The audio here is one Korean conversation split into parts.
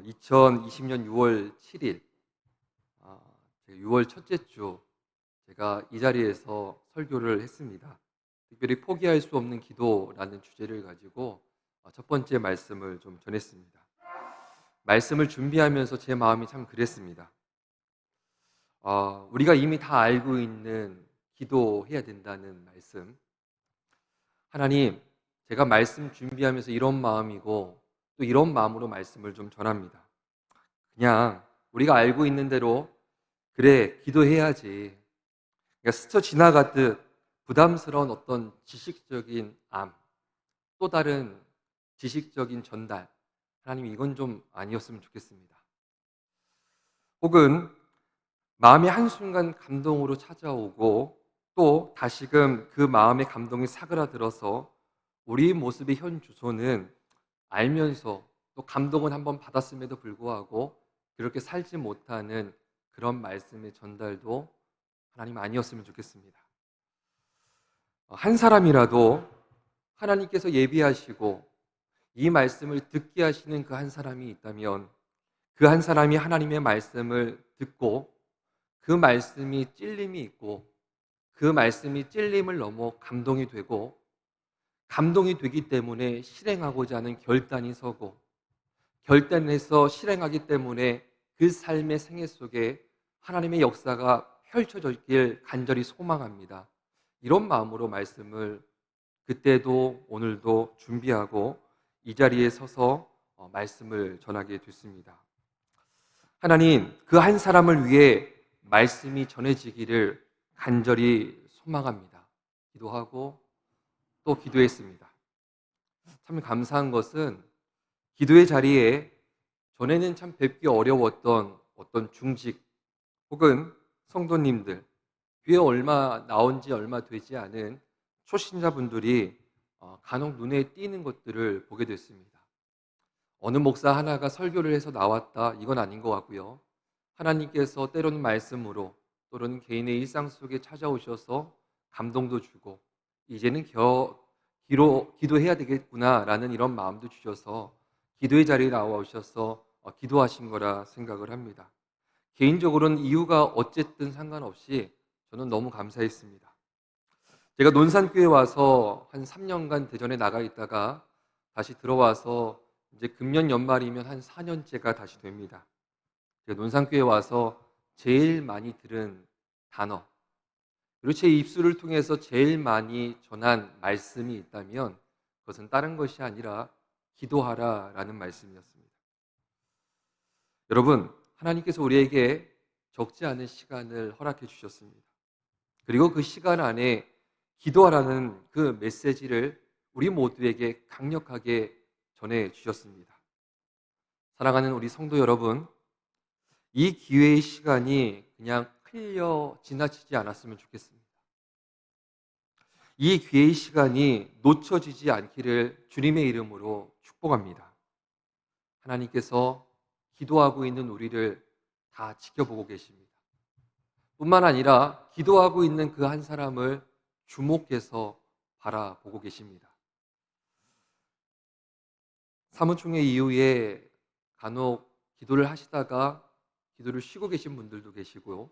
2020년 6월 7일, 6월 첫째 주 제가 이 자리에서 설교를 했습니다. 특별히 포기할 수 없는 기도라는 주제를 가지고 첫 번째 말씀을 좀 전했습니다. 말씀을 준비하면서 제 마음이 참 그랬습니다. 우리가 이미 다 알고 있는 기도해야 된다는 말씀. 하나님, 제가 말씀 준비하면서 이런 마음이고 또 이런 마음으로 말씀을 좀 전합니다. 그냥 우리가 알고 있는 대로 그래 기도해야지, 그러니까 스쳐 지나가듯 부담스러운 어떤 지식적인 또 다른 지식적인 전달, 하나님 이건 좀 아니었으면 좋겠습니다. 혹은 마음이 한순간 감동으로 찾아오고 또 다시금 그 마음의 감동이 사그라들어서 우리 모습의 현 주소는 알면서 또 감동은 한번 받았음에도 불구하고 그렇게 살지 못하는 그런 말씀의 전달도 하나님 아니었으면 좋겠습니다. 한 사람이라도 하나님께서 예비하시고 이 말씀을 듣게 하시는 그 한 사람이 있다면 그 한 사람이 하나님의 말씀을 듣고 그 말씀이 찔림이 있고 그 말씀이 찔림을 넘어 감동이 되고 감동이 되기 때문에 실행하고자 하는 결단이 서고 결단해서 실행하기 때문에 그 삶의 생애 속에 하나님의 역사가 펼쳐져 있길 간절히 소망합니다. 이런 마음으로 말씀을 그때도 오늘도 준비하고 이 자리에 서서 말씀을 전하게 됐습니다. 하나님, 그 한 사람을 위해 말씀이 전해지기를 간절히 소망합니다. 기도하고 또 기도했습니다. 참 감사한 것은 기도의 자리에 전에는 참 뵙기 어려웠던 어떤 중직 혹은 성도님들, 교회 나온 지 얼마 되지 않은 초신자분들이 간혹 눈에 띄는 것들을 보게 됐습니다. 어느 목사 하나가 설교를 해서 나왔다, 이건 아닌 것 같고요. 하나님께서 때로는 말씀으로 또는 개인의 일상 속에 찾아오셔서 감동도 주고 이제는 기도해야 되겠구나라는 이런 마음도 주셔서 기도의 자리에 나오셔서 기도하신 거라 생각을 합니다. 개인적으로는 이유가 어쨌든 상관없이 저는 너무 감사했습니다. 제가 논산교회 와서 한 3년간 대전에 나가 있다가 다시 들어와서 이제 금년 연말이면 한 4년째가 다시 됩니다. 제가 논산교회 와서 제일 많이 들은 단어, 그리고 제 입술을 통해서 제일 많이 전한 말씀이 있다면 그것은 다른 것이 아니라 기도하라라는 말씀이었습니다. 여러분, 하나님께서 우리에게 적지 않은 시간을 허락해 주셨습니다. 그리고 그 시간 안에 기도하라는 그 메시지를 우리 모두에게 강력하게 전해 주셨습니다. 사랑하는 우리 성도 여러분, 이 기회의 시간이 그냥 흘려 지나치지 않았으면 좋겠습니다. 이 기회의 시간이 놓쳐지지 않기를 주님의 이름으로 축복합니다. 하나님께서 기도하고 있는 우리를 다 지켜보고 계십니다. 뿐만 아니라 기도하고 있는 그 한 사람을 주목해서 바라보고 계십니다. 사무총회 이후에 간혹 기도를 하시다가 기도를 쉬고 계신 분들도 계시고요.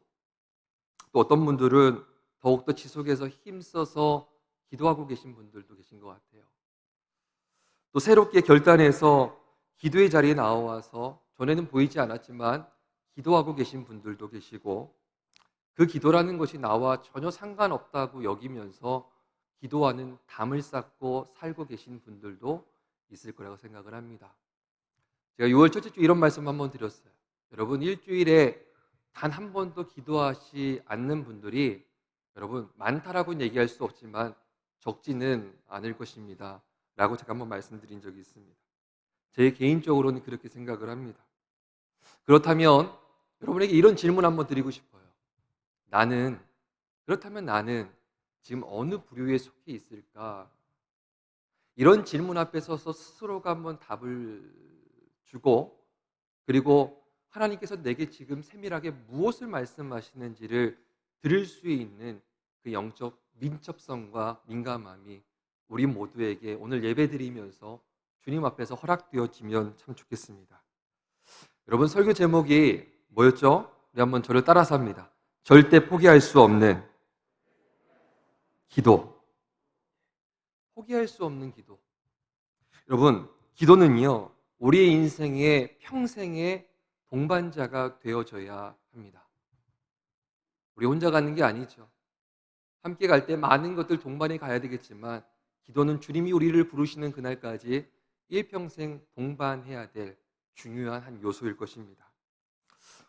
또 어떤 분들은 더욱더 지속해서 힘써서 기도하고 계신 분들도 계신 것 같아요. 또 새롭게 결단해서 기도의 자리에 나와서 전에는 보이지 않았지만 기도하고 계신 분들도 계시고 그 기도라는 것이 나와 전혀 상관없다고 여기면서 기도하는 담을 쌓고 살고 계신 분들도 있을 거라고 생각을 합니다. 제가 6월 첫째 주 이런 말씀 한번 드렸어요. 여러분, 일주일에 단 한 번도 기도하지 않는 분들이 여러분 많다라고는 얘기할 수 없지만 적지는 않을 것입니다 라고 제가 한번 말씀드린 적이 있습니다. 제 개인적으로는 그렇게 생각을 합니다. 그렇다면 여러분에게 이런 질문 한번 드리고 싶어요. 그렇다면 나는 지금 어느 부류에 속해 있을까? 이런 질문 앞에 서서 스스로가 한번 답을 주고 그리고 하나님께서 내게 지금 세밀하게 무엇을 말씀하시는지를 들을 수 있는 그 영적 민첩성과 민감함이 우리 모두에게 오늘 예배드리면서 주님 앞에서 허락되어지면 참 좋겠습니다. 여러분, 설교 제목이 뭐였죠? 우리 한번 저를 따라서 합니다. 절대 포기할 수 없는 기도. 포기할 수 없는 기도. 여러분, 기도는요, 우리의 인생의 평생의 동반자가 되어져야 합니다. 우리 혼자 가는 게 아니죠. 함께 갈 때 많은 것들 동반해 가야 되겠지만, 기도는 주님이 우리를 부르시는 그날까지 일평생 동반해야 될 중요한 한 요소일 것입니다.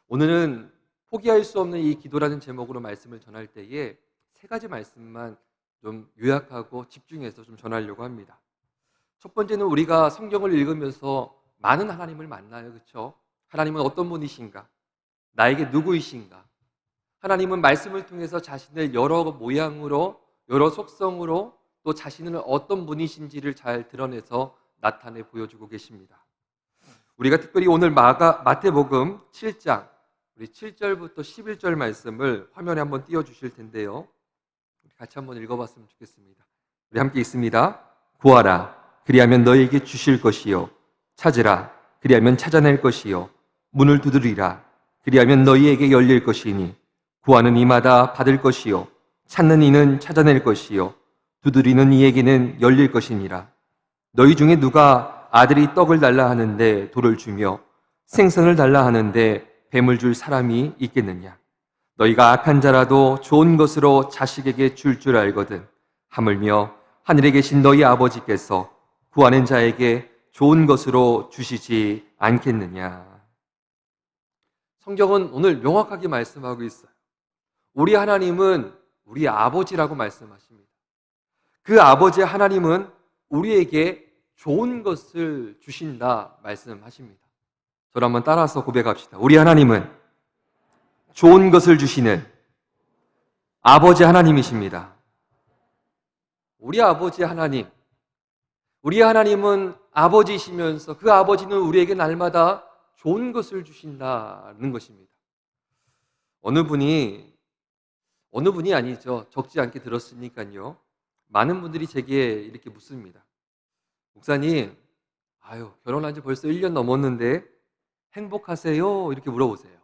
오늘은 포기할 수 없는 이 기도라는 제목으로 말씀을 전할 때에 세 가지 말씀만 좀 요약하고 집중해서 좀 전하려고 합니다. 첫 번째는 우리가 성경을 읽으면서 많은 하나님을 만나요. 그렇죠? 하나님은 어떤 분이신가? 나에게 누구이신가? 하나님은 말씀을 통해서 자신을 여러 모양으로, 여러 속성으로 또 자신은 어떤 분이신지를 잘 드러내서 나타내 보여주고 계십니다. 우리가 특별히 오늘 마태복음 7장 우리 7절부터 11절 말씀을 화면에 한번 띄워주실 텐데요. 같이 한번 읽어봤으면 좋겠습니다. 우리 함께 읽습니다. 구하라, 그리하면 너희에게 주실 것이요. 찾으라, 그리하면 찾아낼 것이요. 문을 두드리라, 그리하면 너희에게 열릴 것이니 구하는 이마다 받을 것이요. 찾는 이는 찾아낼 것이요. 두드리는 이에게는 열릴 것이니라. 너희 중에 누가 아들이 떡을 달라 하는데 돌을 주며 생선을 달라 하는데 뱀을 줄 사람이 있겠느냐? 너희가 악한 자라도 좋은 것으로 자식에게 줄 알거든. 하물며 하늘에 계신 너희 아버지께서 구하는 자에게 좋은 것으로 주시지 않겠느냐? 성경은 오늘 명확하게 말씀하고 있어요. 우리 하나님은 우리 아버지라고 말씀하십니다. 그 아버지 하나님은 우리에게 좋은 것을 주신다 말씀하십니다. 저를 한번 따라서 고백합시다. 우리 하나님은 좋은 것을 주시는 아버지 하나님이십니다. 우리 아버지 하나님, 우리 하나님은 아버지이시면서 그 아버지는 우리에게 날마다 좋은 것을 주신다는 것입니다. 어느 분이 아니죠. 적지 않게 들었으니까요. 많은 분들이 제게 이렇게 묻습니다. 목사님, 결혼한 지 벌써 1년 넘었는데 행복하세요? 이렇게 물어보세요.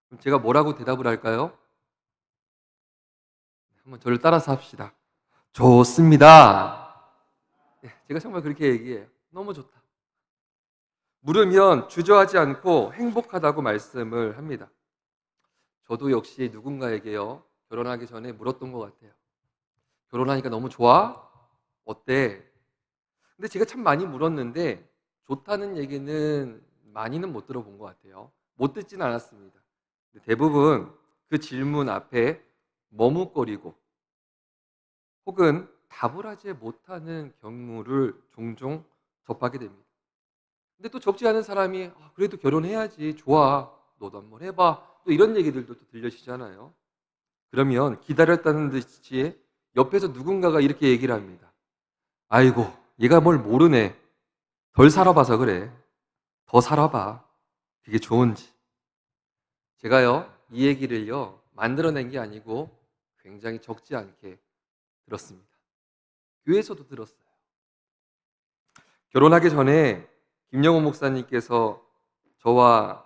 그럼 제가 뭐라고 대답을 할까요? 한번 저를 따라서 합시다. 좋습니다. 제가 정말 그렇게 얘기해요. 너무 좋다. 물으면 주저하지 않고 행복하다고 말씀을 합니다. 저도 역시 누군가에게요, 결혼하기 전에 물었던 것 같아요. 결혼하니까 너무 좋아? 어때? 근데 제가 참 많이 물었는데 좋다는 얘기는 많이는 못 들어본 것 같아요. 못 듣진 않았습니다. 대부분 그 질문 앞에 머뭇거리고 혹은 답을 하지 못하는 경우를 종종 접하게 됩니다. 근데 또 적지 않은 사람이 그래도 결혼해야지, 좋아, 너도 한번 해봐, 또 이런 얘기들도 또 들려지잖아요. 그러면 기다렸다는 듯이 옆에서 누군가가 이렇게 얘기를 합니다. 아이고, 얘가 뭘 모르네. 덜 살아봐서 그래. 더 살아봐. 그게 좋은지. 제가요, 이 얘기를요, 만들어낸 게 아니고 굉장히 적지 않게 들었습니다. 교회에서도 들었어요. 결혼하기 전에 김영호 목사님께서 저와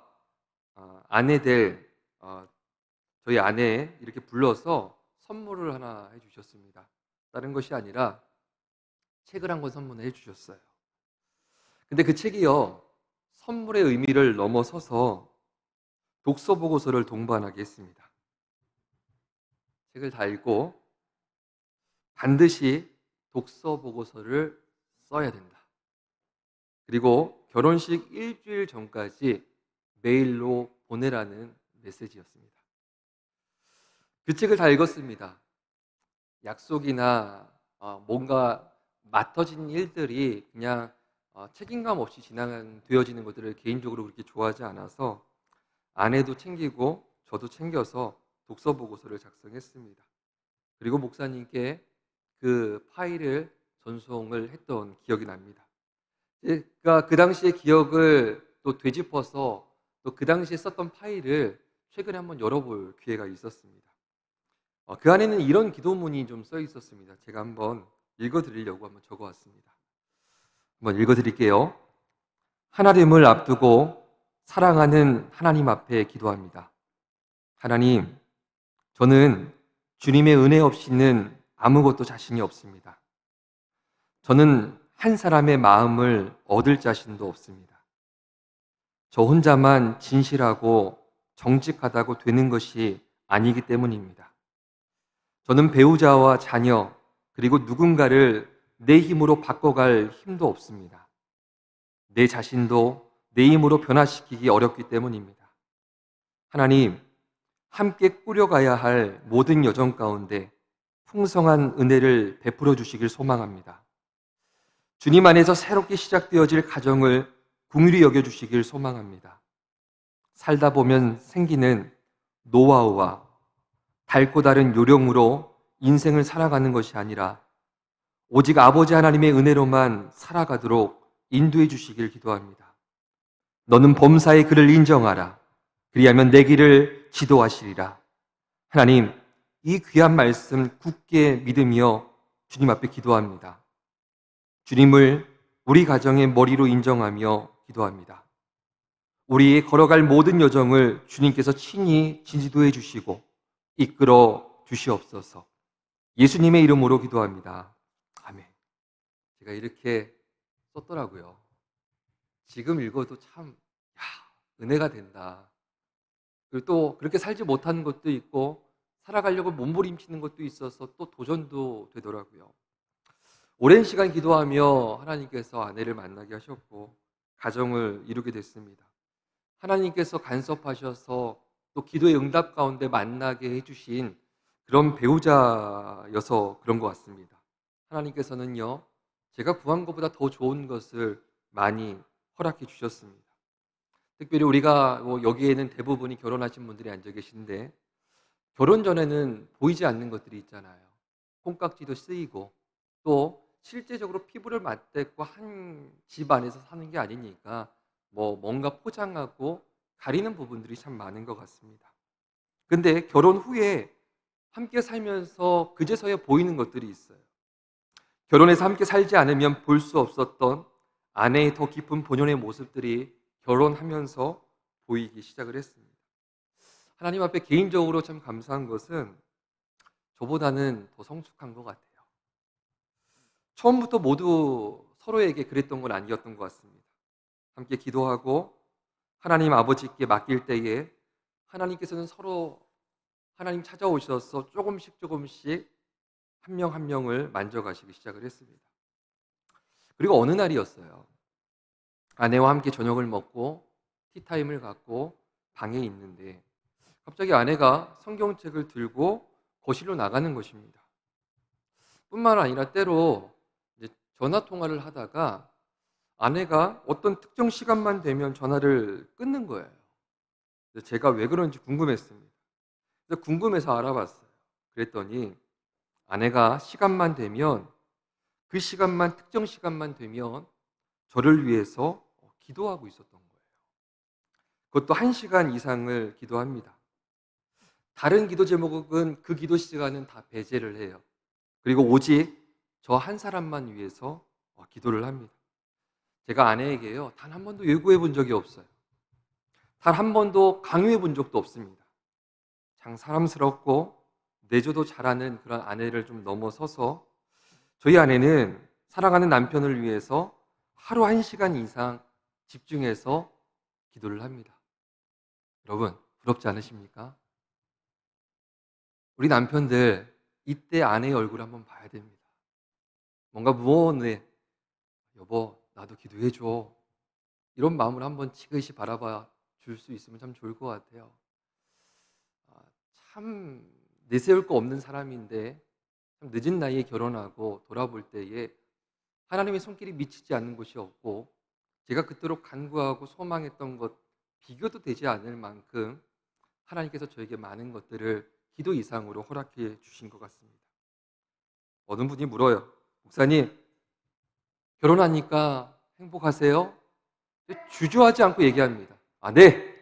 아내 될 저희 아내 이렇게 불러서 선물을 하나 해주셨습니다. 다른 것이 아니라 책을 한 권 선물해 주셨어요. 근데 그 책이요, 선물의 의미를 넘어서서 독서 보고서를 동반하게 했습니다. 책을 다 읽고 반드시 독서 보고서를 써야 된다. 그리고 결혼식 일주일 전까지 메일로 보내라는 메시지였습니다. 그 책을 다 읽었습니다. 약속이나 뭔가 맡아진 일들이 그냥 책임감 없이 되어지는 것들을 개인적으로 그렇게 좋아하지 않아서 아내도 챙기고 저도 챙겨서 독서 보고서를 작성했습니다. 그리고 목사님께 그 파일을 전송을 했던 기억이 납니다. 그러니까 그 당시의 기억을 또 되짚어서 또 그 당시에 썼던 파일을 최근에 한번 열어볼 기회가 있었습니다. 그 안에는 이런 기도문이 좀 써 있었습니다. 제가 한번 읽어드리려고 한번 적어왔습니다. 한번 읽어드릴게요. 하나님을 앞두고 사랑하는 하나님 앞에 기도합니다. 하나님, 저는 주님의 은혜 없이는 아무것도 자신이 없습니다. 저는 한 사람의 마음을 얻을 자신도 없습니다. 저 혼자만 진실하고 정직하다고 되는 것이 아니기 때문입니다. 저는 배우자와 자녀, 그리고 누군가를 내 힘으로 바꿔갈 힘도 없습니다. 내 자신도 내 힘으로 변화시키기 어렵기 때문입니다. 하나님, 함께 꾸려가야 할 모든 여정 가운데 풍성한 은혜를 베풀어 주시길 소망합니다. 주님 안에서 새롭게 시작되어질 가정을 긍휼히 여겨주시길 소망합니다. 살다 보면 생기는 노하우와 달고 다른 요령으로 인생을 살아가는 것이 아니라 오직 아버지 하나님의 은혜로만 살아가도록 인도해 주시길 기도합니다. 너는 범사의 그를 인정하라. 그리하면 내 길을 지도하시리라. 하나님, 이 귀한 말씀 굳게 믿으며 주님 앞에 기도합니다. 주님을 우리 가정의 머리로 인정하며 기도합니다. 우리의 걸어갈 모든 여정을 주님께서 친히 지도해 주시고 이끌어 주시옵소서. 예수님의 이름으로 기도합니다. 아멘. 제가 이렇게 썼더라고요. 지금 읽어도 참 은혜가 된다. 그리고 또 그렇게 살지 못하는 것도 있고 살아가려고 몸부림치는 것도 있어서 또 도전도 되더라고요. 오랜 시간 기도하며 하나님께서 아내를 만나게 하셨고 가정을 이루게 됐습니다. 하나님께서 간섭하셔서 또 기도의 응답 가운데 만나게 해주신 그런 배우자여서 그런 것 같습니다. 하나님께서는요, 제가 구한 것보다 더 좋은 것을 많이 허락해 주셨습니다. 특별히 우리가 여기에는 대부분이 결혼하신 분들이 앉아 계신데 결혼 전에는 보이지 않는 것들이 있잖아요. 콩깍지도 쓰이고 또 실제적으로 피부를 맞대고 한 집 안에서 사는 게 아니니까 뭔가 포장하고 가리는 부분들이 참 많은 것 같습니다. 근데 결혼 후에 함께 살면서 그제서야 보이는 것들이 있어요. 결혼해서 함께 살지 않으면 볼 수 없었던 아내의 더 깊은 본연의 모습들이 결혼하면서 보이기 시작을 했습니다. 하나님 앞에 개인적으로 참 감사한 것은 저보다는 더 성숙한 것 같아요. 처음부터 모두 서로에게 그랬던 건 아니었던 것 같습니다. 함께 기도하고 하나님 아버지께 맡길 때에 하나님께서는 서로 하나님 찾아오셔서 조금씩 한 명 한 명을 만져가시기 시작을 했습니다. 그리고 어느 날이었어요. 아내와 함께 저녁을 먹고 티타임을 갖고 방에 있는데 갑자기 아내가 성경책을 들고 거실로 나가는 것입니다. 뿐만 아니라 때로 이제 전화 통화를 하다가 아내가 어떤 특정 시간만 되면 전화를 끊는 거예요. 제가 왜 그런지 궁금했습니다. 그래서 궁금해서 알아봤어요. 그랬더니 아내가 시간만 되면 그 시간만 특정 시간만 되면 저를 위해서 기도하고 있었던 거예요. 그것도 1시간 이상을 기도합니다. 다른 기도 제목은 그 기도 시간은 다 배제를 해요. 그리고 오직 저 한 사람만 위해서 기도를 합니다. 제가 아내에게요, 단 한 번도 요구해 본 적이 없어요. 단 한 번도 강요해 본 적도 없습니다. 참 사람스럽고 내조도 잘하는 그런 아내를 좀 넘어서서 저희 아내는 사랑하는 남편을 위해서 하루 1시간 이상 집중해서 기도를 합니다. 여러분, 부럽지 않으십니까? 우리 남편들 이때 아내의 얼굴을 한번 봐야 됩니다. 뭔가 무언에 여보 나도 기도해줘 이런 마음으로 한번 지그시 바라봐 줄 수 있으면 참 좋을 것 같아요. 참 내세울 거 없는 사람인데 참 늦은 나이에 결혼하고 돌아볼 때에 하나님의 손길이 미치지 않는 곳이 없고 제가 그토록 간구하고 소망했던 것 비교도 되지 않을 만큼 하나님께서 저에게 많은 것들을 기도 이상으로 허락해 주신 것 같습니다. 어느 분이 물어요. 목사님, 결혼하니까 행복하세요? 주저하지 않고 얘기합니다. 네.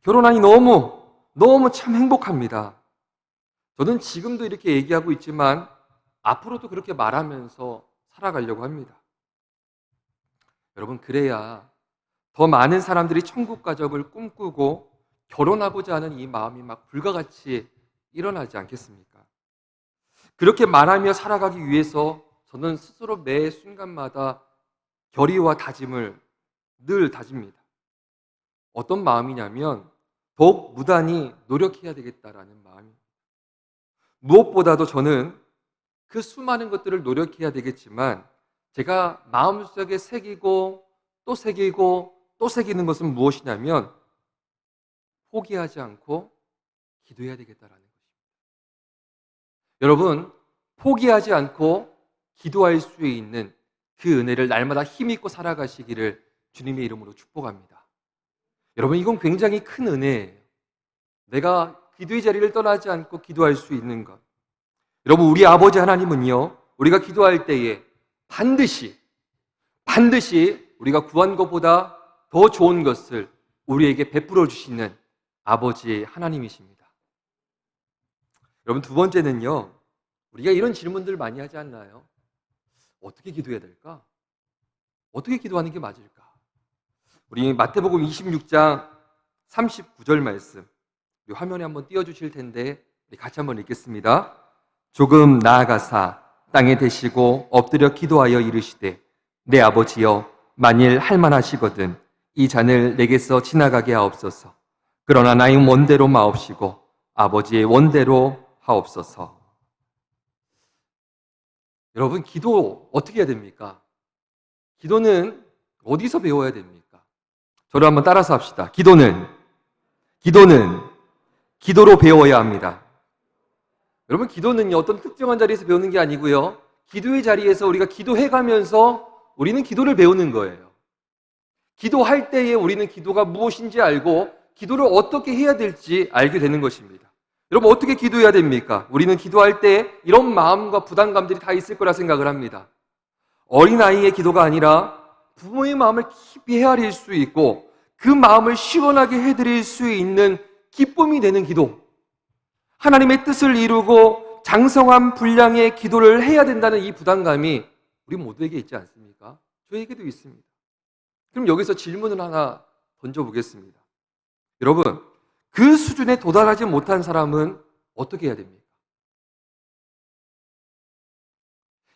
결혼하니 너무 참 행복합니다. 저는 지금도 이렇게 얘기하고 있지만 앞으로도 그렇게 말하면서 살아가려고 합니다. 여러분, 그래야 더 많은 사람들이 천국 가족을 꿈꾸고 결혼하고자 하는 이 마음이 막 불같이 일어나지 않겠습니까? 그렇게 말하며 살아가기 위해서 저는 스스로 매 순간마다 결의와 다짐을 늘 다집니다. 어떤 마음이냐면 더욱 무단히 노력해야 되겠다라는 마음입니다. 무엇보다도 저는 그 수많은 것들을 노력해야 되겠지만 제가 마음속에 새기고 또 새기고 또 새기는 것은 무엇이냐면 포기하지 않고 기도해야 되겠다라는 것입니다. 여러분, 포기하지 않고 기도할 수 있는 그 은혜를 날마다 힘있고 살아가시기를 주님의 이름으로 축복합니다. 여러분, 이건 굉장히 큰 은혜예요. 내가 기도의 자리를 떠나지 않고 기도할 수 있는 것. 여러분, 우리 아버지 하나님은요, 우리가 기도할 때에 반드시 우리가 구한 것보다 더 좋은 것을 우리에게 베풀어 주시는 아버지 하나님이십니다. 여러분, 두 번째는요, 우리가 이런 질문들 많이 하지 않나요? 어떻게 기도해야 될까? 어떻게 기도하는 게 맞을까? 우리 마태복음 26장 39절 말씀, 우리 화면에 한번 띄워주실 텐데 우리 같이 한번 읽겠습니다. 조금 나아가사 땅에 대시고 엎드려 기도하여 이르시되 내 아버지여 만일 할만하시거든 이 잔을 내게서 지나가게 하옵소서. 그러나 나의 원대로 마옵시고 아버지의 원대로 하옵소서. 여러분, 기도 어떻게 해야 됩니까? 기도는 어디서 배워야 됩니까? 저를 한번 따라서 합시다. 기도는 기도로 배워야 합니다. 여러분, 기도는요, 어떤 특정한 자리에서 배우는 게 아니고요, 기도의 자리에서 우리가 기도해가면서 우리는 기도를 배우는 거예요. 기도할 때에 우리는 기도가 무엇인지 알고 기도를 어떻게 해야 될지 알게 되는 것입니다. 여러분, 어떻게 기도해야 됩니까? 우리는 기도할 때 이런 마음과 부담감들이 다 있을 거라 생각을 합니다. 어린아이의 기도가 아니라 부모의 마음을 깊이 헤아릴 수 있고 그 마음을 시원하게 해드릴 수 있는 기쁨이 되는 기도, 하나님의 뜻을 이루고 장성한 분량의 기도를 해야 된다는 이 부담감이 우리 모두에게 있지 않습니까? 저에게도 있습니다. 그럼 여기서 질문을 하나 던져보겠습니다. 여러분, 그 수준에 도달하지 못한 사람은 어떻게 해야 됩니까?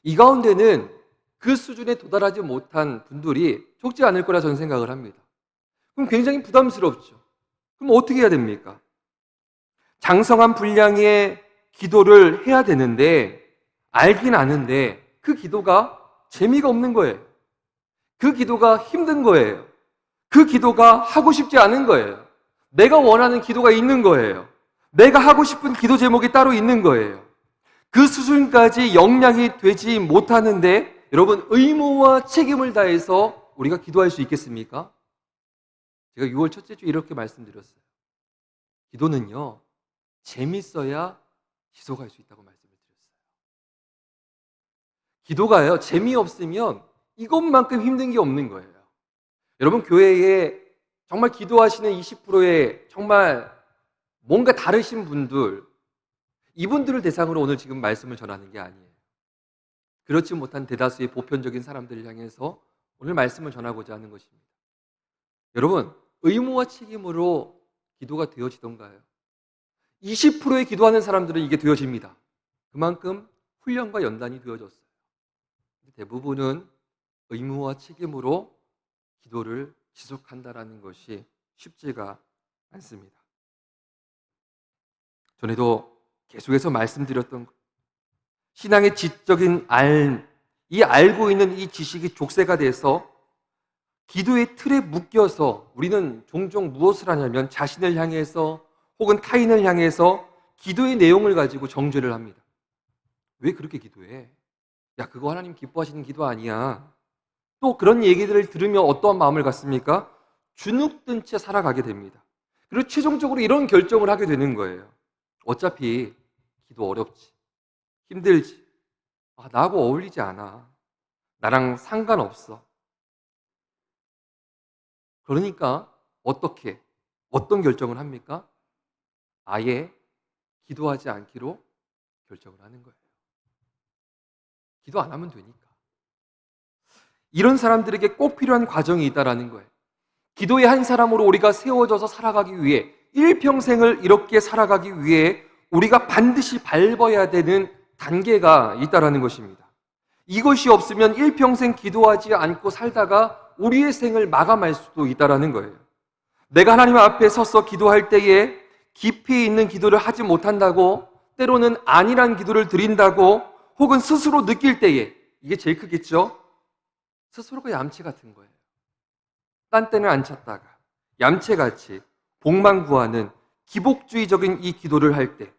이 가운데는 그 수준에 도달하지 못한 분들이 적지 않을 거라 저는 생각을 합니다. 그럼 굉장히 부담스럽죠. 그럼 어떻게 해야 됩니까? 장성한 분량의 기도를 해야 되는데 알긴 아는데 그 기도가 재미가 없는 거예요. 그 기도가 힘든 거예요. 그 기도가 하고 싶지 않은 거예요. 내가 원하는 기도가 있는 거예요. 내가 하고 싶은 기도 제목이 따로 있는 거예요. 그 수준까지 역량이 되지 못하는데 여러분, 의무와 책임을 다해서 우리가 기도할 수 있겠습니까? 제가 6월 첫째 주에 이렇게 말씀드렸어요. 기도는요, 재밌어야 지속할 수 있다고 말씀을 드렸어요. 기도가요, 재미없으면 이것만큼 힘든 게 없는 거예요. 여러분, 교회에 정말 기도하시는 20%의 정말 뭔가 다르신 분들, 이분들을 대상으로 오늘 지금 말씀을 전하는 게 아니에요. 그렇지 못한 대다수의 보편적인 사람들을 향해서 오늘 말씀을 전하고자 하는 것입니다. 여러분, 의무와 책임으로 기도가 되어지던가요? 20%의 기도하는 사람들은 이게 되어집니다. 그만큼 훈련과 연단이 되어졌어요. 대부분은 의무와 책임으로 기도를 지속한다는 것이 쉽지가 않습니다. 전에도 계속해서 말씀드렸던 신앙의 지적인 이 알고 있는 이 지식이 족쇄가 돼서 기도의 틀에 묶여서 우리는 종종 무엇을 하냐면 자신을 향해서 혹은 타인을 향해서 기도의 내용을 가지고 정죄를 합니다. 왜 그렇게 기도해? 야, 그거 하나님 기뻐하시는 기도 아니야. 또 그런 얘기들을 들으며 어떠한 마음을 갖습니까? 주눅든 채 살아가게 됩니다. 그리고 최종적으로 이런 결정을 하게 되는 거예요. 어차피 기도 어렵지, 힘들지, 나하고 어울리지 않아, 나랑 상관없어. 그러니까 어떤 결정을 합니까? 아예 기도하지 않기로 결정을 하는 거예요. 기도 안 하면 되니까. 이런 사람들에게 꼭 필요한 과정이 있다라는 거예요. 기도의 한 사람으로 우리가 세워져서 살아가기 위해, 일평생을 이렇게 살아가기 위해 우리가 반드시 밟아야 되는 단계가 있다라는 것입니다. 이것이 없으면 일평생 기도하지 않고 살다가 우리의 생을 마감할 수도 있다라는 거예요. 내가 하나님 앞에 서서 기도할 때에 깊이 있는 기도를 하지 못한다고, 때로는 아니란 기도를 드린다고, 혹은 스스로 느낄 때에, 이게 제일 크겠죠? 스스로가 얌체 같은 거예요. 딴 때는 안 찼다가 얌체같이 복만 구하는 기복주의적인 이 기도를 할 때,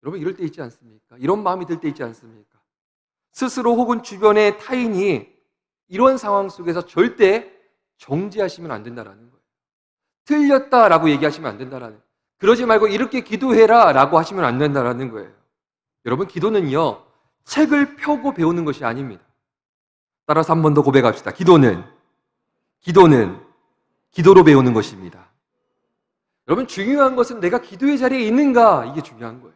여러분 이럴 때 있지 않습니까? 이런 마음이 들 때 있지 않습니까? 스스로 혹은 주변의 타인이 이런 상황 속에서 절대 정죄하시면 안 된다라는 거예요. 틀렸다라고 얘기하시면 안 된다라는, 그러지 말고 이렇게 기도해라 라고 하시면 안 된다라는 거예요. 여러분, 기도는요, 책을 펴고 배우는 것이 아닙니다. 따라서 한 번 더 고백합시다. 기도는 기도로 배우는 것입니다. 여러분, 중요한 것은 내가 기도의 자리에 있는가, 이게 중요한 거예요.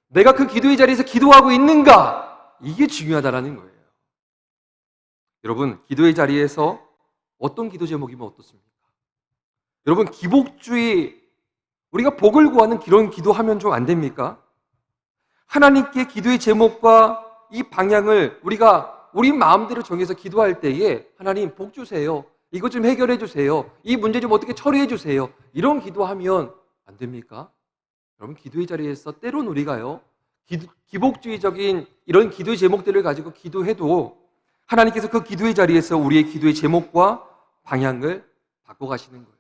내가 그 기도의 자리에서 기도하고 있는가, 이게 중요하다라는 거예요. 여러분, 기도의 자리에서 어떤 기도 제목이면 어떻습니까? 여러분, 기복주의, 우리가 복을 구하는 그런 기도하면 좀 안 됩니까? 하나님께 기도의 제목과 이 방향을 우리가 우리 마음대로 정해서 기도할 때에, 하나님 복 주세요, 이것 좀 해결해 주세요, 이 문제 좀 어떻게 처리해 주세요, 이런 기도하면 안 됩니까? 여러분, 기도의 자리에서 때론 우리가요, 기복주의적인 이런 기도의 제목들을 가지고 기도해도 하나님께서 그 기도의 자리에서 우리의 기도의 제목과 방향을 바꿔가시는 거예요.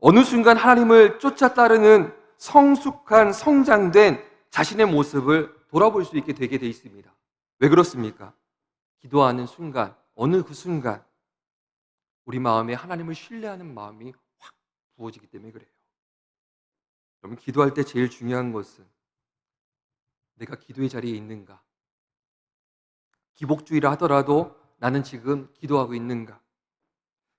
어느 순간 하나님을 쫓아 따르는 성숙한, 성장된 자신의 모습을 돌아볼 수 있게 되게 돼 있습니다. 왜 그렇습니까? 기도하는 순간, 어느 그 순간 우리 마음에 하나님을 신뢰하는 마음이 확 부어지기 때문에 그래요. 여러분, 기도할 때 제일 중요한 것은 내가 기도의 자리에 있는가? 기복주의라 하더라도 나는 지금 기도하고 있는가?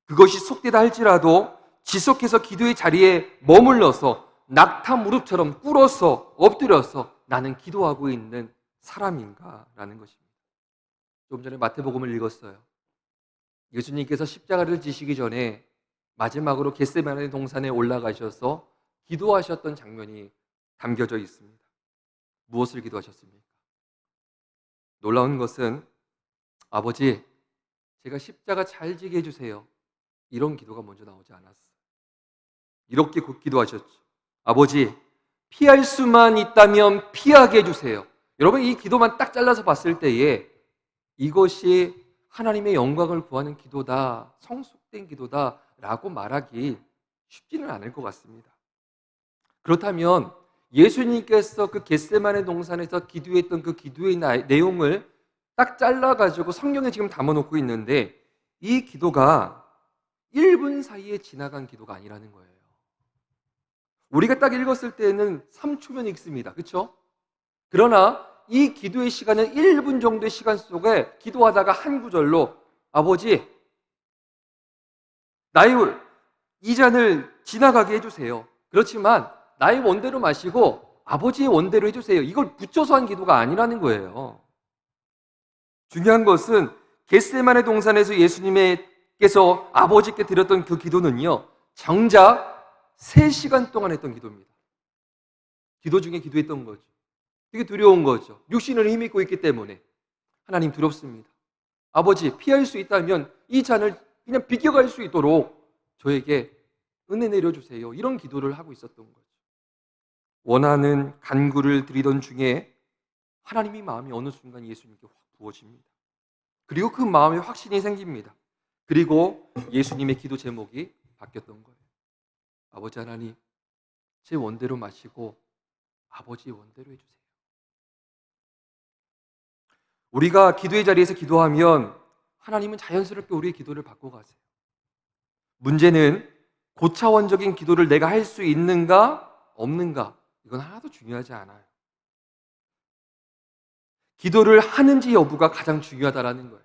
그것이 속되다 할지라도 지속해서 기도의 자리에 머물러서 낙타 무릎처럼 꿇어서 엎드려서 나는 기도하고 있는 사람인가? 라는 것입니다. 조금 전에 마태복음을 읽었어요. 예수님께서 십자가를 지시기 전에 마지막으로 겟세마네 동산에 올라가셔서 기도하셨던 장면이 담겨져 있습니다. 무엇을 기도하셨습니까? 놀라운 것은, 아버지, 제가 십자가 잘 지게 해주세요, 이런 기도가 먼저 나오지 않았어요. 이렇게 기도하셨죠. 아버지, 피할 수만 있다면 피하게 해주세요. 여러분, 이 기도만 딱 잘라서 봤을 때에 이것이 하나님의 영광을 구하는 기도다, 성숙된 기도다 라고 말하기 쉽지는 않을 것 같습니다. 그렇다면 예수님께서 그 겟세마네 동산에서 기도했던 그 기도의 내용을 딱 잘라가지고 성경에 지금 담아놓고 있는데, 이 기도가 1분 사이에 지나간 기도가 아니라는 거예요. 우리가 딱 읽었을 때는 3초면 읽습니다. 그렇죠? 그러나 이 기도의 시간은 1분 정도의 시간 속에 기도하다가 한 구절로, 아버지, 나의 이 잔을 지나가게 해주세요, 그렇지만 나의 원대로 마시고 아버지의 원대로 해주세요, 이걸 붙여서 한 기도가 아니라는 거예요. 중요한 것은 겟세마네 동산에서 예수님께서 아버지께 드렸던 그 기도는요, 정작 3시간 동안 했던 기도입니다. 기도 중에 기도했던 거죠. 되게 두려운 거죠. 육신을 힘입고 있기 때문에. 하나님, 두렵습니다. 아버지, 피할 수 있다면 이 잔을 그냥 비껴갈 수 있도록 저에게 은혜 내려주세요, 이런 기도를 하고 있었던 거죠. 원하는 간구를 드리던 중에 하나님의 마음이 어느 순간 예수님께 확 부어집니다. 그리고 그 마음에 확신이 생깁니다. 그리고 예수님의 기도 제목이 바뀌었던 거예요. 아버지 하나님, 제 원대로 마시고 아버지의 원대로 해주세요. 우리가 기도의 자리에서 기도하면 하나님은 자연스럽게 우리의 기도를 바꿔가세요. 문제는 고차원적인 기도를 내가 할 수 있는가 없는가, 이건 하나도 중요하지 않아요. 기도를 하는지 여부가 가장 중요하다는 거예요.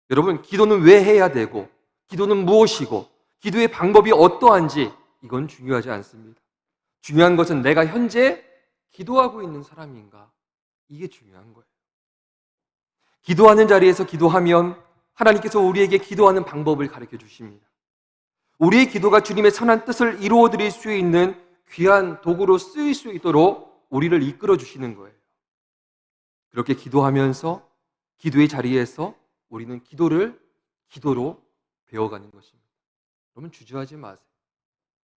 여러분, 기도는 왜 해야 되고, 기도는 무엇이고, 기도의 방법이 어떠한지, 이건 중요하지 않습니다. 중요한 것은 내가 현재 기도하고 있는 사람인가, 이게 중요한 거예요. 기도하는 자리에서 기도하면 하나님께서 우리에게 기도하는 방법을 가르쳐 주십니다. 우리의 기도가 주님의 선한 뜻을 이루어 드릴 수 있는 귀한 도구로 쓰일 수 있도록 우리를 이끌어 주시는 거예요. 그렇게 기도하면서 기도의 자리에서 우리는 기도로 배워가는 것입니다. 여러분, 주저하지 마세요.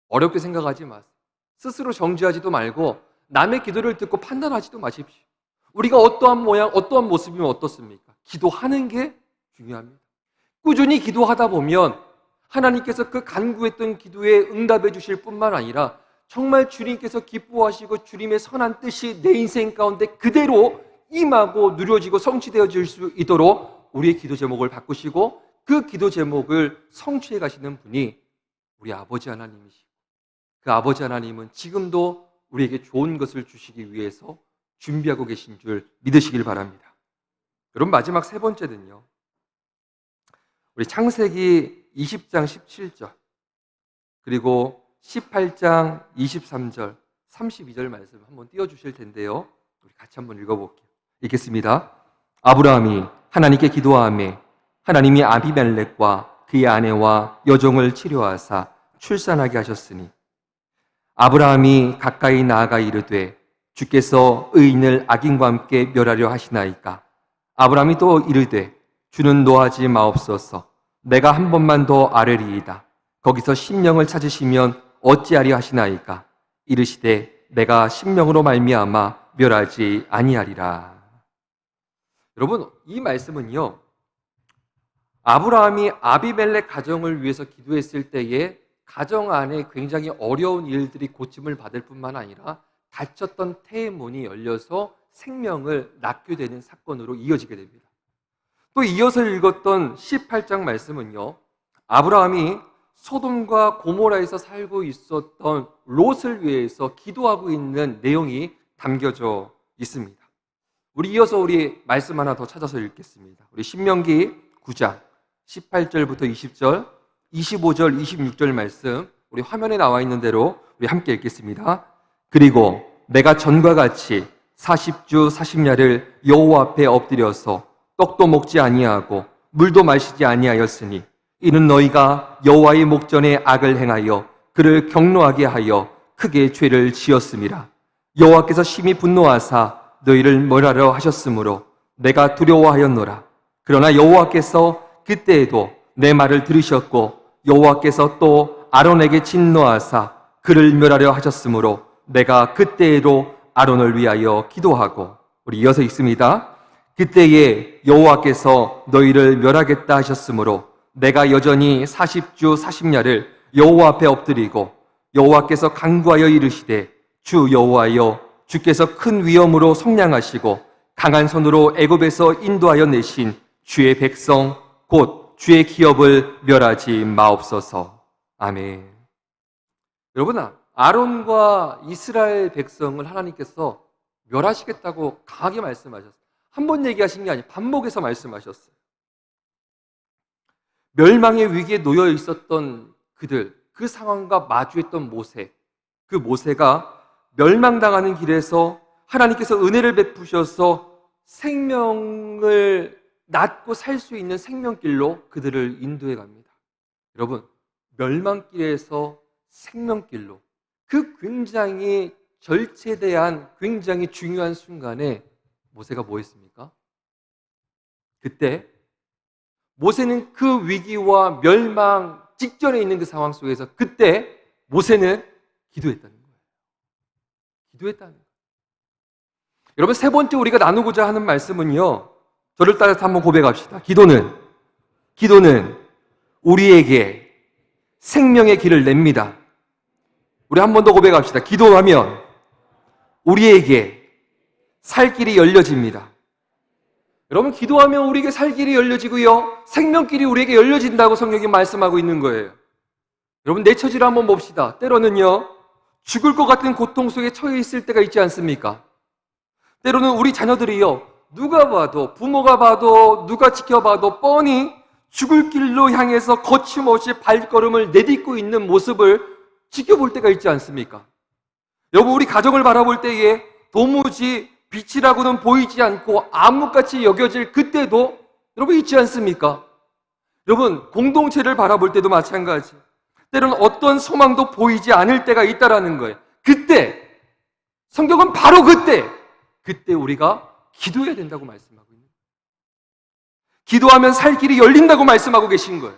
어렵게 생각하지 마세요. 스스로 정죄하지도 말고 남의 기도를 듣고 판단하지도 마십시오. 우리가 어떠한 모양, 어떠한 모습이면 어떻습니까? 기도하는 게 중요합니다. 꾸준히 기도하다 보면 하나님께서 그 간구했던 기도에 응답해 주실 뿐만 아니라 정말 주님께서 기뻐하시고 주님의 선한 뜻이 내 인생 가운데 그대로 임하고 누려지고 성취되어질 수 있도록 우리의 기도 제목을 바꾸시고 그 기도 제목을 성취해 가시는 분이 우리 아버지 하나님이시고, 그 아버지 하나님은 지금도 우리에게 좋은 것을 주시기 위해서 준비하고 계신 줄 믿으시길 바랍니다. 여러분, 마지막 세 번째는요, 우리 창세기 20장 17절 그리고 18장 23절 32절 말씀 한번 띄워주실 텐데요, 우리 같이 한번 읽어볼게요. 읽겠습니다. 아브라함이 하나님께 기도하며 하나님이 아비멜렉과 그의 아내와 여종을 치료하사 출산하게 하셨으니 아브라함이 가까이 나아가 이르되 주께서 의인을 악인과 함께 멸하려 하시나이까. 아브라함이 또 이르되 주는 노하지 마옵소서. 내가 한 번만 더 아뢰리이다. 거기서 심령을 찾으시면 어찌하리 하시나이까. 이르시되 내가 심령으로 말미암아 멸하지 아니하리라. 여러분, 이 말씀은요, 아브라함이 아비멜렉 가정을 위해서 기도했을 때에 가정 안에 굉장히 어려운 일들이 고침을 받을 뿐만 아니라 닫혔던 태의 문이 열려서 생명을 낳게 되는 사건으로 이어지게 됩니다. 또 이어서 읽었던 18장 말씀은요, 아브라함이 소돔과 고모라에서 살고 있었던 롯을 위해서 기도하고 있는 내용이 담겨져 있습니다. 우리 말씀 하나 더 찾아서 읽겠습니다. 우리 신명기 9장 18절부터 20절, 25절, 26절 말씀, 우리 화면에 나와 있는 대로 우리 함께 읽겠습니다. 그리고 내가 전과 같이 40주 40야를 여호와 앞에 엎드려서 떡도 먹지 아니하고 물도 마시지 아니하였으니 이는 너희가 여호와의 목전에 악을 행하여 그를 경노하게 하여 크게 죄를 지었음이라. 여호와께서 심히 분노하사 너희를 멸하려 하셨으므로 내가 두려워하였노라. 그러나 여호와께서 그때에도 내 말을 들으셨고 여호와께서 또 아론에게 진노하사 그를 멸하려 하셨으므로 내가 그때에도 아론을 위하여 기도하고, 우리 이어서 읽습니다. 그때에 여호와께서 너희를 멸하겠다 하셨으므로 내가 여전히 40주 40야를 여호와 앞에 엎드리고 여호와께서 간구하여 이르시되 주 여호와여, 주께서 큰 위엄으로 속량하시고 강한 손으로 애굽에서 인도하여 내신 주의 백성 곧 주의 기업을 멸하지 마옵소서. 아멘. 여러분, 아론과 이스라엘 백성을 하나님께서 멸하시겠다고 강하게 말씀하셨어요. 한 번 얘기하신 게 아니에요. 반복해서 말씀하셨어요. 멸망의 위기에 놓여 있었던 그들, 그 상황과 마주했던 모세, 그 모세가 멸망당하는 길에서 하나님께서 은혜를 베푸셔서 생명을 낳고 살 수 있는 생명길로 그들을 인도해 갑니다. 여러분, 멸망길에서 생명길로, 그 굉장히 절체대한 굉장히 중요한 순간에 모세가 뭐 했습니까? 그때 모세는 그 위기와 멸망 직전에 있는 그 상황 속에서 그때 모세는 기도했다는 거예요. 기도했다는 거예요. 여러분, 세 번째 우리가 나누고자 하는 말씀은요, 저를 따라서 한번 고백합시다. 기도는 우리에게 생명의 길을 냅니다. 우리 한 번 더 고백합시다. 기도하면 우리에게 살 길이 열려집니다. 여러분, 기도하면 우리에게 살 길이 열려지고요, 생명길이 우리에게 열려진다고 성경이 말씀하고 있는 거예요. 여러분, 내 처지를 한번 봅시다. 때로는요, 죽을 것 같은 고통 속에 처해 있을 때가 있지 않습니까? 때로는 우리 자녀들이요, 누가 봐도, 부모가 봐도, 누가 지켜봐도 뻔히 죽을 길로 향해서 거침없이 발걸음을 내딛고 있는 모습을 지켜볼 때가 있지 않습니까? 여러분, 우리 가정을 바라볼 때에 도무지 빛이라고는 보이지 않고 암흑같이 여겨질 그때도 여러분 있지 않습니까? 여러분, 공동체를 바라볼 때도 마찬가지. 때로는 어떤 소망도 보이지 않을 때가 있다라는 거예요. 그때, 성경은 바로 그때 우리가 기도해야 된다고 말씀하고 있는 거예요. 기도하면 살 길이 열린다고 말씀하고 계신 거예요.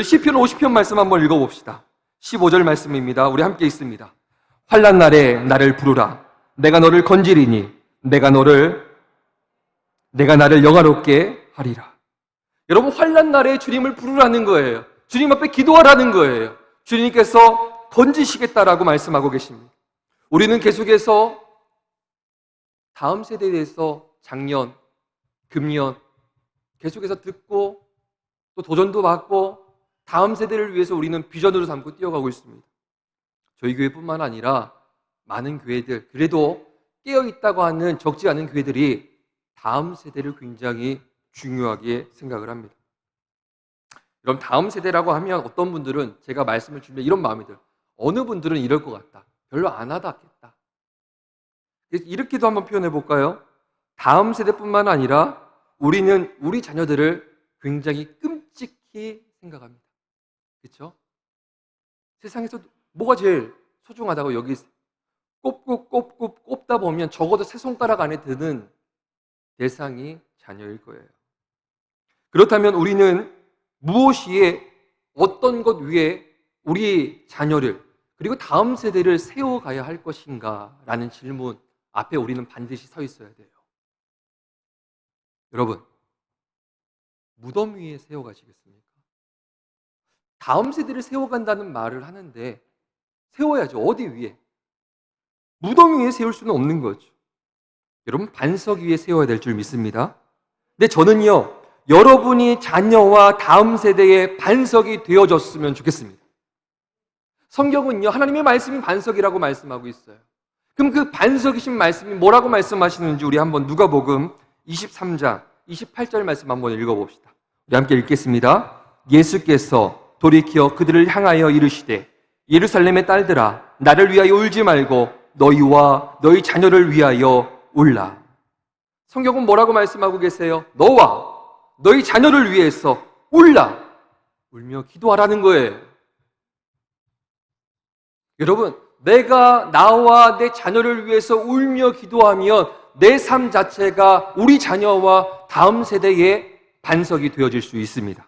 시편 50편 말씀 한번 읽어봅시다. 15절 말씀입니다. 우리 함께 읽습니다. 환난 날에 나를 부르라. 내가 너를 건지리니 내가 나를 영화롭게 하리라. 여러분, 환난 날에 주님을 부르라는 거예요. 주님 앞에 기도하라는 거예요. 주님께서 건지시겠다라고 말씀하고 계십니다. 우리는 계속해서 다음 세대에 대해서 작년, 금년 계속해서 듣고 또 도전도 받고 다음 세대를 위해서 우리는 비전으로 삼고 뛰어가고 있습니다. 저희 교회뿐만 아니라 많은 교회들, 그래도 깨어있다고 하는 적지 않은 교회들이 다음 세대를 굉장히 중요하게 생각을 합니다. 그럼 다음 세대라고 하면 어떤 분들은 제가 말씀을 주면 이런 마음이 들어요. 어느 분들은 이럴 것 같다. 별로 안 하다겠다. 이렇게도 한번 표현해 볼까요? 다음 세대뿐만 아니라 우리는 우리 자녀들을 굉장히 끔찍히 생각합니다. 그렇죠? 세상에서 뭐가 제일 소중하다고 여기 꼽다 보면 적어도 세 손가락 안에 드는 대상이 자녀일 거예요. 그렇다면 우리는 무엇이에 어떤 것 위에 우리 자녀를 그리고 다음 세대를 세워가야 할 것인가 라는 질문 앞에 우리는 반드시 서 있어야 돼요. 여러분, 무덤 위에 세워가시겠습니까? 다음 세대를 세워간다는 말을 하는데 세워야죠. 어디 위에? 무덤 위에 세울 수는 없는 거죠. 여러분, 반석 위에 세워야 될 줄 믿습니다. 근데 저는요, 여러분이 자녀와 다음 세대의 반석이 되어줬으면 좋겠습니다. 성경은요, 하나님의 말씀이 반석이라고 말씀하고 있어요. 그럼 그 반석이신 말씀이 뭐라고 말씀하시는지 우리 한번 누가복음 23장 28절 말씀 한번 읽어봅시다. 우리 함께 읽겠습니다. 예수께서 돌이켜 그들을 향하여 이르시되 예루살렘의 딸들아, 나를 위하여 울지 말고 너희와 너희 자녀를 위하여 울라. 성경은 뭐라고 말씀하고 계세요? 너와 너희 자녀를 위해서 울라. 울며 기도하라는 거예요. 여러분, 내가 나와 내 자녀를 위해서 울며 기도하면 내 삶 자체가 우리 자녀와 다음 세대의 반석이 되어질 수 있습니다.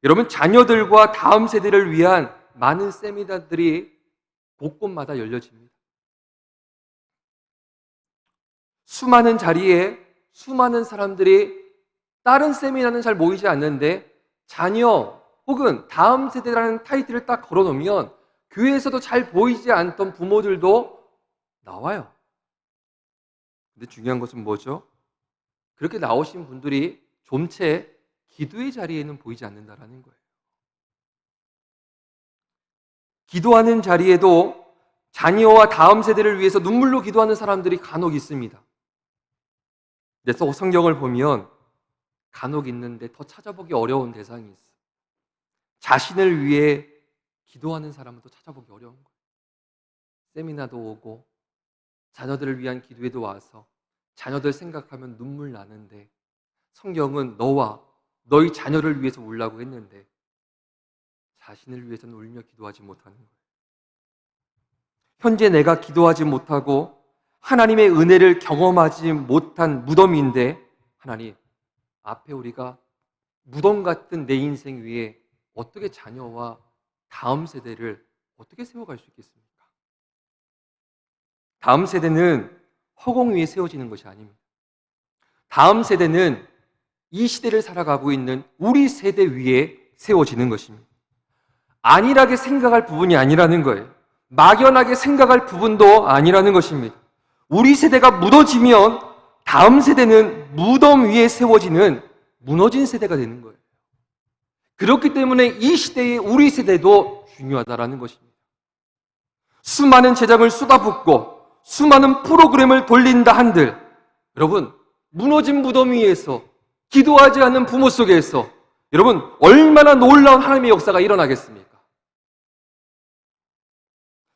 여러분, 자녀들과 다음 세대를 위한 많은 세미나들이 곳곳마다 열려집니다. 수많은 자리에 수많은 사람들이 다른 세미나는 잘 모이지 않는데 자녀 혹은 다음 세대라는 타이틀을 딱 걸어놓으면 교회에서도 잘 보이지 않던 부모들도 나와요. 근데 중요한 것은 뭐죠? 그렇게 나오신 분들이 좀채 기도의 자리에는 보이지 않는다라는 거예요. 기도하는 자리에도 자녀와 다음 세대를 위해서 눈물로 기도하는 사람들이 간혹 있습니다. 그래서 성경을 보면 간혹 있는데 더 찾아보기 어려운 대상이 있어요. 자신을 위해 기도하는 사람은 또 찾아보기 어려운 거예요. 세미나도 오고 자녀들을 위한 기도에도 와서 자녀들 생각하면 눈물 나는데 성경은 너와 너희 자녀를 위해서 울라고 했는데 자신을 위해서는 울며 기도하지 못하는 거예요. 현재 내가 기도하지 못하고 하나님의 은혜를 경험하지 못한 무덤인데 하나님 앞에 우리가 무덤 같은 내 인생 위에 어떻게 자녀와 다음 세대를 어떻게 세워갈 수 있겠습니까? 다음 세대는 허공 위에 세워지는 것이 아닙니다. 다음 세대는 이 시대를 살아가고 있는 우리 세대 위에 세워지는 것입니다. 안일하게 생각할 부분이 아니라는 거예요. 막연하게 생각할 부분도 아니라는 것입니다. 우리 세대가 무너지면 다음 세대는 무덤 위에 세워지는 무너진 세대가 되는 거예요. 그렇기 때문에 이 시대의 우리 세대도 중요하다라는 것입니다. 수많은 재정을 쏟아붓고 수많은 프로그램을 돌린다 한들 여러분, 무너진 무덤 위에서 기도하지 않는 부모 속에서 여러분, 얼마나 놀라운 하나님의 역사가 일어나겠습니까?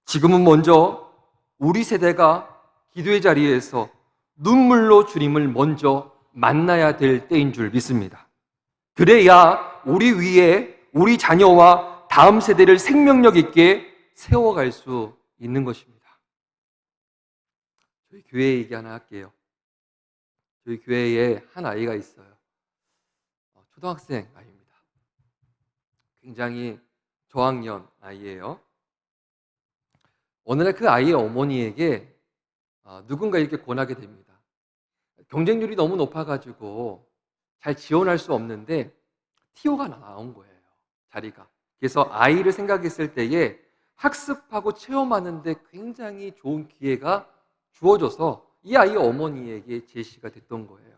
지금은 먼저 우리 세대가 기도의 자리에서 눈물로 주님을 먼저 만나야 될 때인 줄 믿습니다. 그래야 우리 위에 우리 자녀와 다음 세대를 생명력 있게 세워갈 수 있는 것입니다. 저희 교회 얘기 하나 할게요. 저희 교회에 한 아이가 있어요. 초등학생 아이입니다. 굉장히 저학년 아이예요. 어느 날 그 아이의 어머니에게 누군가 이렇게 권하게 됩니다. 경쟁률이 너무 높아가지고 잘 지원할 수 없는데 TO가 나온 거예요. 자리가. 그래서 아이를 생각했을 때에 학습하고 체험하는데 굉장히 좋은 기회가 주어져서 이 아이의 어머니에게 제시가 됐던 거예요.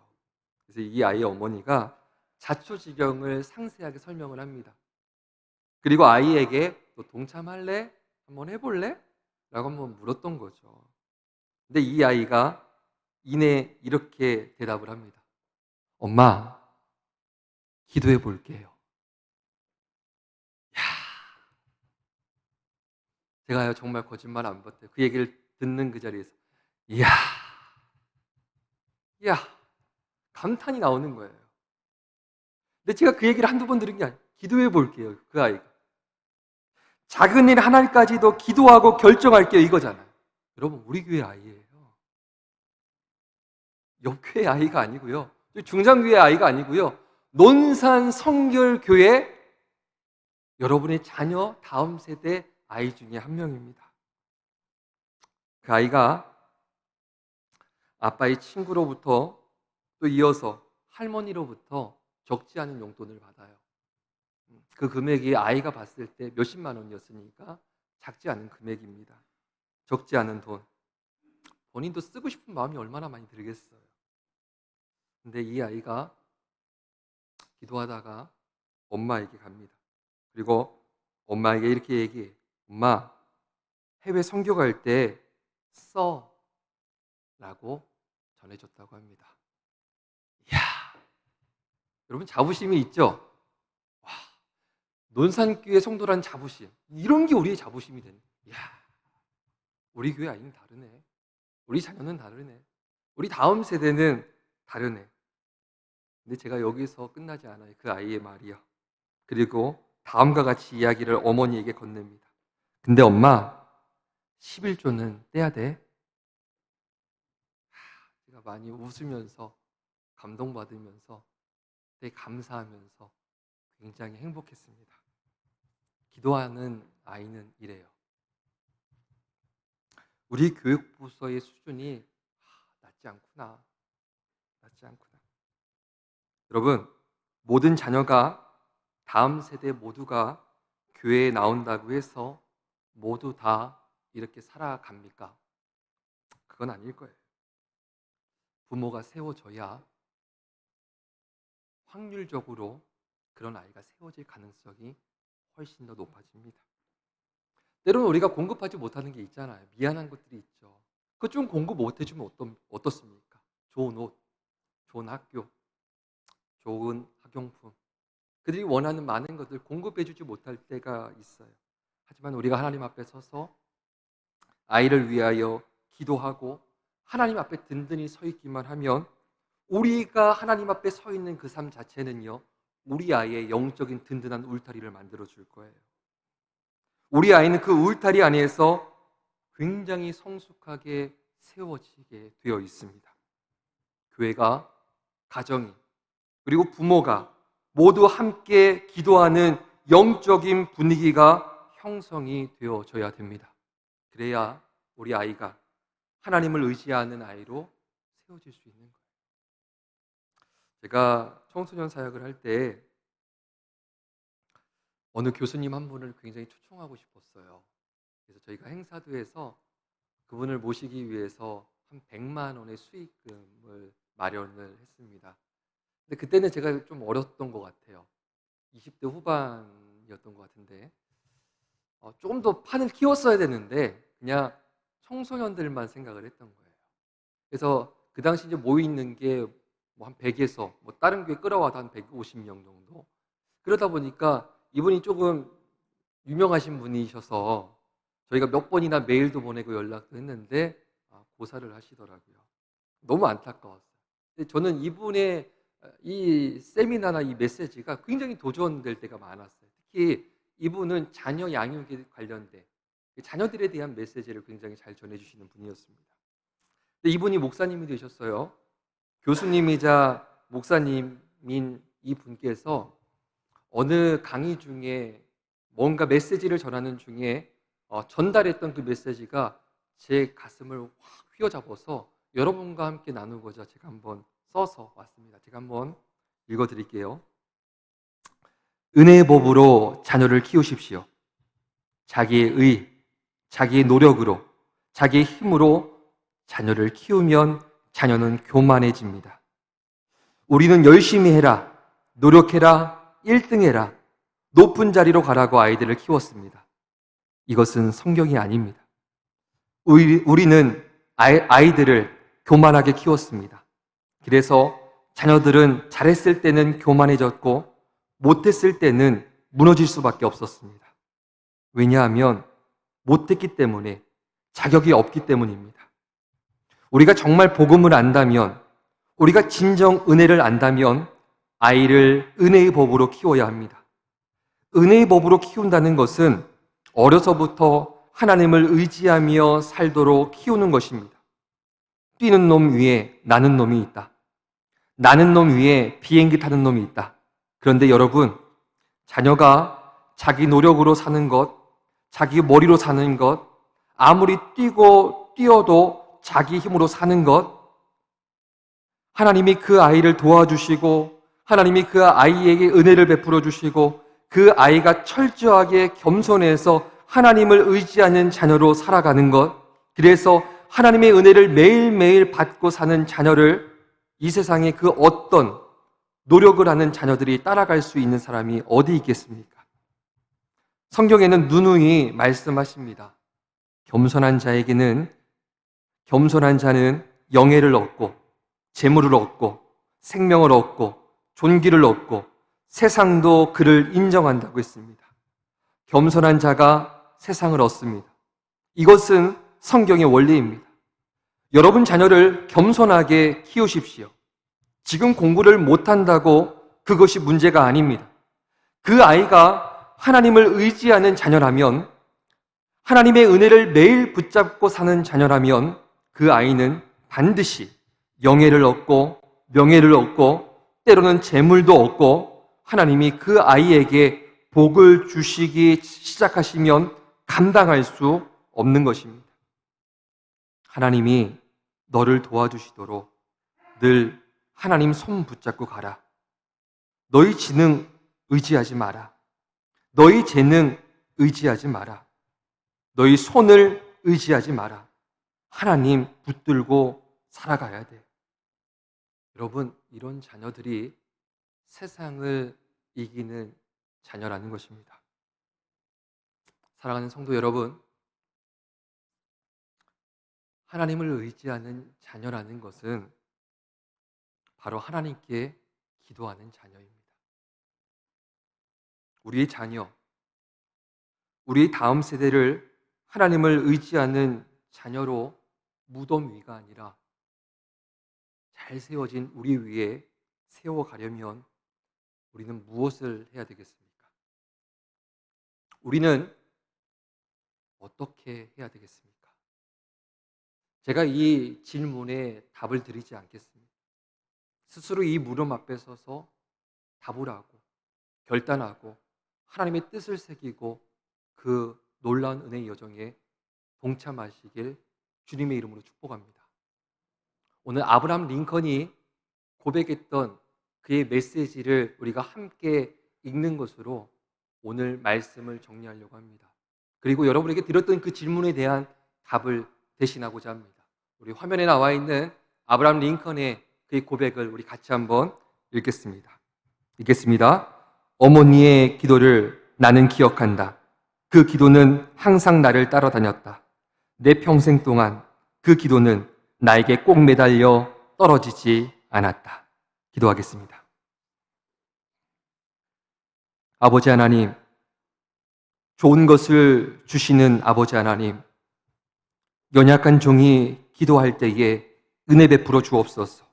그래서 이 아이의 어머니가 자초지경을 상세하게 설명을 합니다. 그리고 아이에게 너 동참할래? 한번 해볼래? 라고 한번 물었던 거죠. 근데 이 아이가 이내 이렇게 대답을 합니다. 엄마, 기도해 볼게요. 야, 제가요 정말 거짓말 안 봤대요. 그 얘기를 듣는 그 자리에서 이야, 이야, 감탄이 나오는 거예요. 근데 제가 그 얘기를 한두 번 들은 게 아니에요. 기도해 볼게요. 그 아이가. 작은 일 하나까지도 기도하고 결정할게요. 이거잖아요. 여러분, 우리 교회 아이예요. 옆교회 아이가 아니고요. 중장교회 아이가 아니고요. 논산 성결교회 여러분의 자녀 다음 세대 아이 중에 한 명입니다. 그 아이가 아빠의 친구로부터 또 이어서 할머니로부터 적지 않은 용돈을 받아요. 그 금액이 아이가 봤을 때 몇십만 원이었으니까 작지 않은 금액입니다. 적지 않은 돈. 본인도 쓰고 싶은 마음이 얼마나 많이 들겠어요. 근데 이 아이가 기도하다가 엄마에게 갑니다. 그리고 엄마에게 이렇게 얘기해. 엄마, 해외 선교 갈 때 써. 라고 전해줬다고 합니다. 이야, 여러분 자부심이 있죠? 와, 논산교회 성도란 자부심. 이런 게 우리의 자부심이 되네. 이야, 우리 교회 아이는 다르네. 우리 자녀는 다르네. 우리 다음 세대는 다르네. 근데 제가 여기서 끝나지 않아요. 그 아이의 말이요. 그리고 다음과 같이 이야기를 어머니에게 건넵니다. 근데 엄마, 11조는 떼야 돼. 제가 많이 웃으면서 감동받으면서 되게 감사하면서 굉장히 행복했습니다. 기도하는 아이는 이래요. 우리 교육부서의 수준이 낮지 않구나. 낮지 않구나. 여러분, 모든 자녀가 다음 세대 모두가 교회에 나온다고 해서 모두 다 이렇게 살아갑니까? 그건 아닐 거예요. 부모가 세워져야 확률적으로 그런 아이가 세워질 가능성이 훨씬 더 높아집니다. 때로는 우리가 공급하지 못하는 게 있잖아요. 미안한 것들이 있죠. 그거 좀 공급 못 해주면 어떻습니까? 좋은 옷, 좋은 학교, 좋은 학용품. 그들이 원하는 많은 것들 공급해주지 못할 때가 있어요. 하지만 우리가 하나님 앞에 서서 아이를 위하여 기도하고 하나님 앞에 든든히 서 있기만 하면 우리가 하나님 앞에 서 있는 그 삶 자체는요, 우리 아이의 영적인 든든한 울타리를 만들어 줄 거예요. 우리 아이는 그 울타리 안에서 굉장히 성숙하게 세워지게 되어 있습니다. 교회가, 가정이, 그리고 부모가 모두 함께 기도하는 영적인 분위기가 형성이 되어져야 됩니다. 그래야 우리 아이가 하나님을 의지하는 아이로 세워질 수 있는 거예요. 제가 청소년 사역을 할 때 어느 교수님 한 분을 굉장히 초청하고 싶었어요. 그래서 저희가 행사도에서 그분을 모시기 위해서 한 100만 원의 수익금을 마련을 했습니다. 근데 그때는 제가 좀 어렸던 것 같아요. 20대 후반이었던 것 같은데 조금 더 판을 키웠어야 되는데 그냥 청소년들만 생각을 했던 거예요. 그래서 그 당시 이제 모여 있는 게 뭐 한 100에서 뭐 다른 교회 끌어와도 한 150명 정도. 그러다 보니까 이분이 조금 유명하신 분이셔서 저희가 몇 번이나 메일도 보내고 연락도 했는데 고사를 하시더라고요. 너무 안타까웠어요. 근데 저는 이분의 이 세미나나 이 메시지가 굉장히 도전될 때가 많았어요. 특히 이분은 자녀 양육에 관련된 자녀들에 대한 메시지를 굉장히 잘 전해주시는 분이었습니다. 근데 이분이 목사님이 되셨어요. 교수님이자 목사님인 이 분께서 어느 강의 중에 뭔가 메시지를 전하는 중에 전달했던 그 메시지가 제 가슴을 확 휘어잡아서 여러분과 함께 나누고자 제가 한번 써서 왔습니다. 제가 한번 읽어드릴게요. 은혜의 법으로 자녀를 키우십시오. 자기의 의, 자기의 노력으로, 자기의 힘으로 자녀를 키우면 자녀는 교만해집니다. 우리는 열심히 해라, 노력해라, 1등 해라, 높은 자리로 가라고 아이들을 키웠습니다. 이것은 성경이 아닙니다. 우리는 아이들을 교만하게 키웠습니다. 그래서 자녀들은 잘했을 때는 교만해졌고 못했을 때는 무너질 수밖에 없었습니다. 왜냐하면 못했기 때문에, 자격이 없기 때문입니다. 우리가 정말 복음을 안다면, 우리가 진정 은혜를 안다면 아이를 은혜의 법으로 키워야 합니다. 은혜의 법으로 키운다는 것은 어려서부터 하나님을 의지하며 살도록 키우는 것입니다. 뛰는 놈 위에 나는 놈이 있다. 나는 놈 위에 비행기 타는 놈이 있다. 그런데 여러분, 자녀가 자기 노력으로 사는 것, 자기 머리로 사는 것, 아무리 뛰어도 자기 힘으로 사는 것, 하나님이 그 아이를 도와주시고 하나님이 그 아이에게 은혜를 베풀어 주시고 그 아이가 철저하게 겸손해서 하나님을 의지하는 자녀로 살아가는 것, 그래서 하나님의 은혜를 매일매일 받고 사는 자녀를 이 세상에 그 어떤 노력을 하는 자녀들이 따라갈 수 있는 사람이 어디 있겠습니까? 성경에는 누누이 말씀하십니다. 겸손한 자는 영예를 얻고 재물을 얻고 생명을 얻고 존귀를 얻고 세상도 그를 인정한다고 했습니다. 겸손한 자가 세상을 얻습니다. 이것은 성경의 원리입니다. 여러분 자녀를 겸손하게 키우십시오. 지금 공부를 못한다고 그것이 문제가 아닙니다. 그 아이가 하나님을 의지하는 자녀라면, 하나님의 은혜를 매일 붙잡고 사는 자녀라면 그 아이는 반드시 영예를 얻고 명예를 얻고 때로는 재물도 얻고 하나님이 그 아이에게 복을 주시기 시작하시면 감당할 수 없는 것입니다. 하나님이 너를 도와주시도록 늘 하나님 손 붙잡고 가라. 너희 지능 의지하지 마라. 너희 재능 의지하지 마라. 너희 손을 의지하지 마라. 하나님 붙들고 살아가야 돼. 여러분, 이런 자녀들이 세상을 이기는 자녀라는 것입니다. 사랑하는 성도 여러분, 하나님을 의지하는 자녀라는 것은 바로 하나님께 기도하는 자녀입니다. 우리의 자녀, 우리의 다음 세대를 하나님을 의지하는 자녀로 무덤 위가 아니라 잘 세워진 우리 위에 세워가려면 우리는 무엇을 해야 되겠습니까? 우리는 어떻게 해야 되겠습니까? 제가 이 질문에 답을 드리지 않겠습니다. 스스로 이 물음 앞에 서서 답을 하고 결단하고 하나님의 뜻을 새기고 그 놀라운 은혜의 여정에 동참하시길 주님의 이름으로 축복합니다. 오늘 아브라함 링컨이 고백했던 그의 메시지를 우리가 함께 읽는 것으로 오늘 말씀을 정리하려고 합니다. 그리고 여러분에게 드렸던 그 질문에 대한 답을 대신하고자 합니다. 우리 화면에 나와 있는 아브라함 링컨의 그의 고백을 우리 같이 한번 읽겠습니다. 어머니의 기도를 나는 기억한다. 그 기도는 항상 나를 따라다녔다. 내 평생 동안 그 기도는 나에게 꼭 매달려 떨어지지 않았다. 기도하겠습니다. 아버지 하나님, 좋은 것을 주시는 아버지 하나님, 연약한 종이 기도할 때에 은혜 베풀어 주옵소서.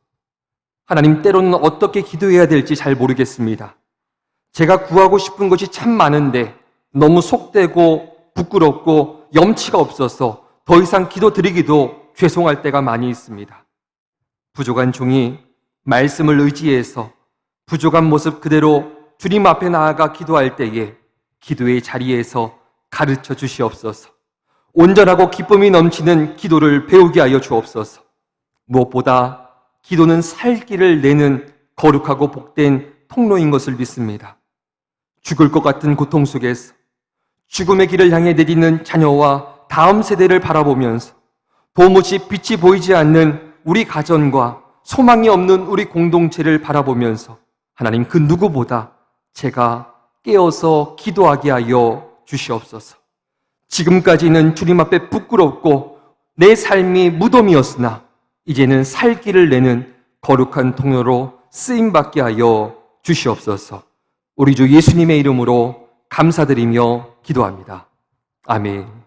하나님, 때로는 어떻게 기도해야 될지 잘 모르겠습니다. 제가 구하고 싶은 것이 참 많은데 너무 속되고 부끄럽고 염치가 없어서 더 이상 기도드리기도 죄송할 때가 많이 있습니다. 부족한 종이 말씀을 의지해서 부족한 모습 그대로 주님 앞에 나아가 기도할 때에 기도의 자리에서 가르쳐 주시옵소서. 온전하고 기쁨이 넘치는 기도를 배우게 하여 주옵소서. 무엇보다 기도는 살기를 내는 거룩하고 복된 통로인 것을 믿습니다. 죽을 것 같은 고통 속에서 죽음의 길을 향해 내딛는 자녀와 다음 세대를 바라보면서 도무지 빛이 보이지 않는 우리 가정과 소망이 없는 우리 공동체를 바라보면서 하나님, 그 누구보다 제가 깨어서 기도하게 하여 주시옵소서. 지금까지는 주님 앞에 부끄럽고 내 삶이 무덤이었으나 이제는 살 길을 내는 거룩한 통로로 쓰임받게 하여 주시옵소서. 우리 주 예수님의 이름으로 감사드리며 기도합니다. 아멘.